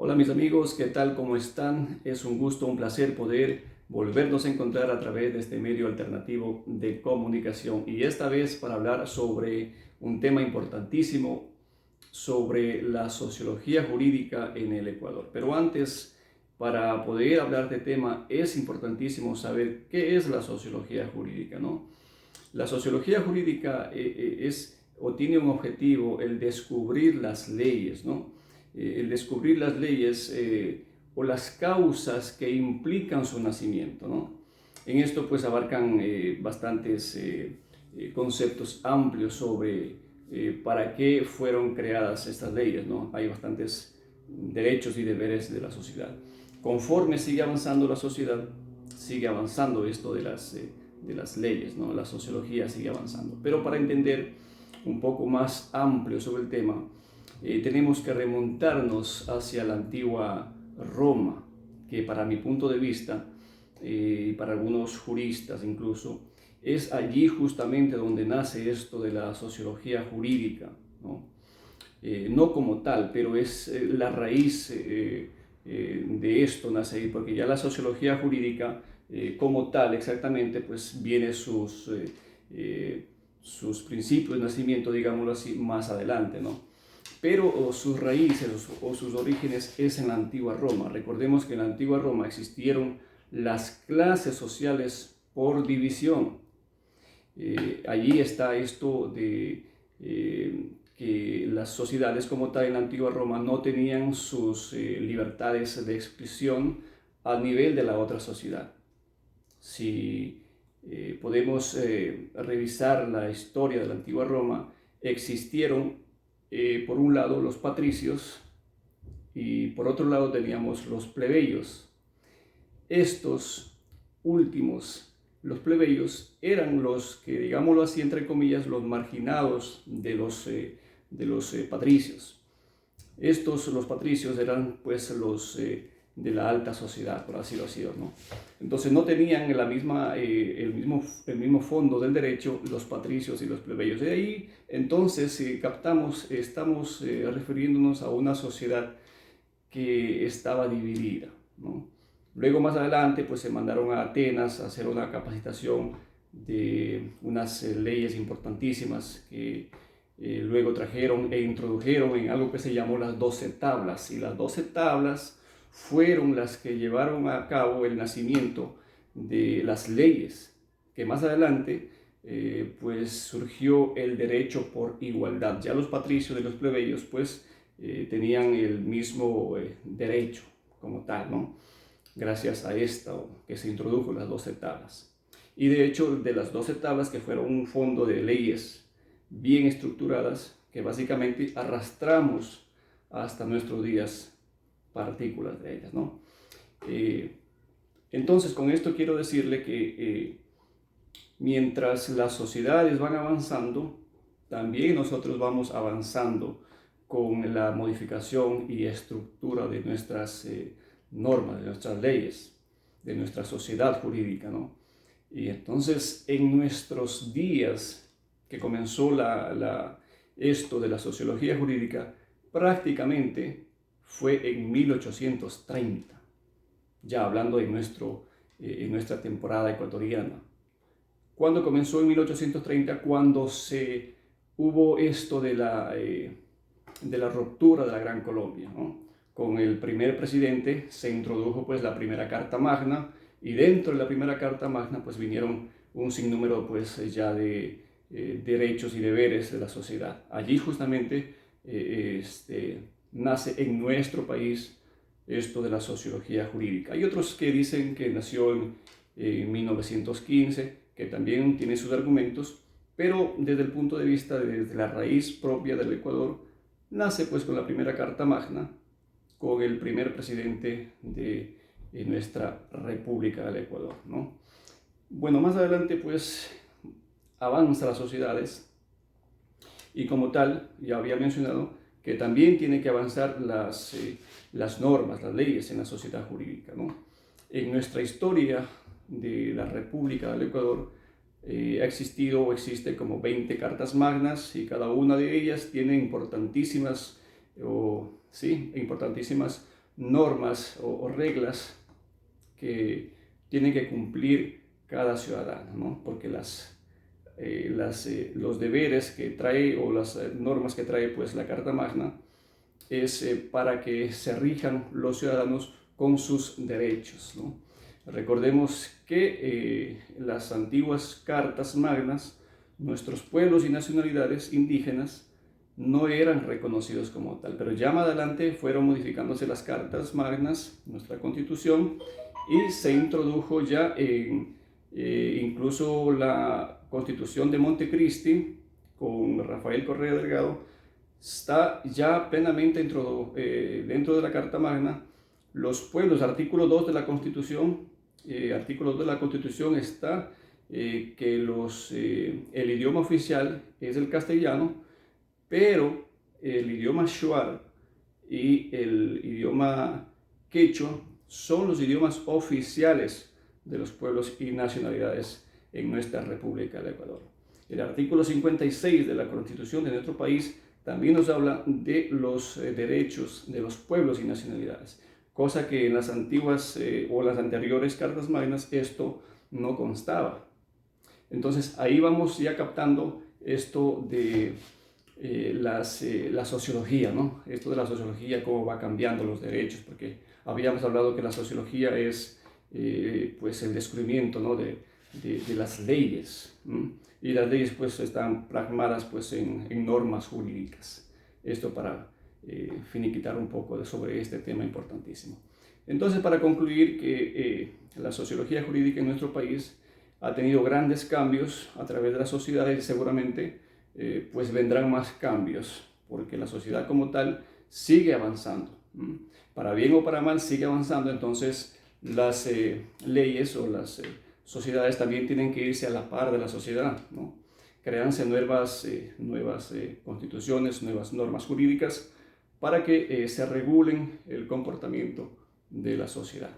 Hola mis amigos, ¿qué tal? ¿Cómo están? Es un gusto, un placer poder volvernos a encontrar a través de este medio alternativo de comunicación y esta vez para hablar sobre un tema importantísimo, sobre la sociología jurídica en el Ecuador. Pero antes, para poder hablar de tema, es importantísimo saber qué es la sociología jurídica, ¿no? La sociología jurídica es o tiene un objetivo, el descubrir las leyes, ¿no? El descubrir las leyes o las causas que implican su nacimiento, ¿no? En esto pues abarcan bastantes conceptos amplios sobre para qué fueron creadas estas leyes, ¿no? Hay bastantes derechos y deberes de la sociedad. Conforme sigue avanzando la sociedad, sigue avanzando esto de las leyes, ¿no? La sociología sigue avanzando. Pero para entender un poco más amplio sobre el tema, tenemos que remontarnos hacia la antigua Roma, que para mi punto de vista, y para algunos juristas incluso, es allí justamente donde nace esto de la sociología jurídica, ¿no? No como tal, pero es la raíz de esto nace ahí, porque ya la sociología jurídica como tal exactamente, pues viene sus principios de nacimiento, digámoslo así, más adelante, ¿no? Pero sus raíces o sus orígenes es en la antigua Roma. Recordemos que en la antigua Roma existieron las clases sociales por división. Allí está esto de que las sociedades como tal en la antigua Roma no tenían sus libertades de expresión al nivel de la otra sociedad. Si podemos revisar la historia de la antigua Roma, existieron por un lado los patricios y por otro lado teníamos los plebeyos. Estos últimos, los plebeyos, eran los que, digámoslo así, entre comillas, los marginados de los patricios. Los patricios, eran pues los de la alta sociedad, por así decirlo, ¿no? Entonces no tenían el mismo fondo del derecho los patricios y los plebeyos. De ahí, entonces, si captamos, estamos refiriéndonos a una sociedad que estaba dividida, ¿no? Luego más adelante pues se mandaron a Atenas a hacer una capacitación de unas leyes importantísimas que luego trajeron e introdujeron en algo que se llamó las 12 tablas, y las 12 tablas fueron las que llevaron a cabo el nacimiento de las leyes, que más adelante pues surgió el derecho por igualdad. Ya los patricios y los plebeyos pues tenían el mismo derecho como tal, ¿no? Gracias a esto que se introdujo las 12 tablas. Y de hecho, de las 12 tablas, que fueron un fondo de leyes bien estructuradas, que básicamente arrastramos hasta nuestros días partículas de ellas, ¿no? Entonces, con esto quiero decirle que mientras las sociedades van avanzando, también nosotros vamos avanzando con la modificación y estructura de nuestras normas, de nuestras leyes, de nuestra sociedad jurídica, ¿no? Y entonces en nuestros días que comenzó esto de la sociología jurídica, prácticamente fue en 1830, ya hablando de en nuestra temporada ecuatoriana. ¿Cuándo comenzó en 1830? Cuando hubo esto de la ruptura de la Gran Colombia, ¿no? Con el primer presidente se introdujo pues la primera Carta Magna, y dentro de la primera Carta Magna pues vinieron un sinnúmero pues ya de derechos y deberes de la sociedad. Allí justamente nace en nuestro país esto de la sociología jurídica. Hay otros que dicen que nació en 1915, que también tiene sus argumentos, pero desde el punto de vista de la raíz propia del Ecuador, nace pues con la primera Carta Magna, con el primer presidente de nuestra República del Ecuador, ¿no? Bueno, más adelante pues avanza las sociedades y como tal, ya había mencionado que también tienen que avanzar las normas, las leyes en la sociedad jurídica, ¿no? En nuestra historia de la República del Ecuador ha existido o existe como 20 cartas magnas, y cada una de ellas tiene importantísimas normas o reglas que tiene que cumplir cada ciudadano, ¿no? Porque los deberes que trae o las normas que trae pues la Carta Magna es para que se rijan los ciudadanos con sus derechos, ¿no? Recordemos que las antiguas cartas magnas, nuestros pueblos y nacionalidades indígenas no eran reconocidos como tal, pero ya más adelante fueron modificándose las cartas magnas, nuestra constitución, y se introdujo ya incluso la constitución de Montecristi con Rafael Correa Delgado, está ya plenamente dentro de la Carta Magna. Los pueblos, artículo 2 de la Constitución, está que el idioma oficial es el castellano, pero el idioma shuar y el idioma quechua son los idiomas oficiales de los pueblos y nacionalidades en nuestra República del Ecuador. El artículo 56 de la Constitución de nuestro país también nos habla de los derechos de los pueblos y nacionalidades, cosa que en las antiguas o las anteriores cartas magnas esto no constaba. Entonces ahí vamos ya captando esto de la sociología, ¿no? Esto de la sociología, cómo va cambiando los derechos, porque habíamos hablado que la sociología es pues el descubrimiento, ¿no? de las leyes, ¿no? Y las leyes pues están plasmadas pues en normas jurídicas. Esto para finiquitar un poco sobre este tema importantísimo. Entonces, para concluir que la sociología jurídica en nuestro país ha tenido grandes cambios a través de la sociedad y seguramente pues vendrán más cambios, porque la sociedad como tal sigue avanzando. Para bien o para mal sigue avanzando, entonces las leyes o las sociedades también tienen que irse a la par de la sociedad, ¿no? Créanse nuevas constituciones, nuevas normas jurídicas para que se regulen el comportamiento de la sociedad.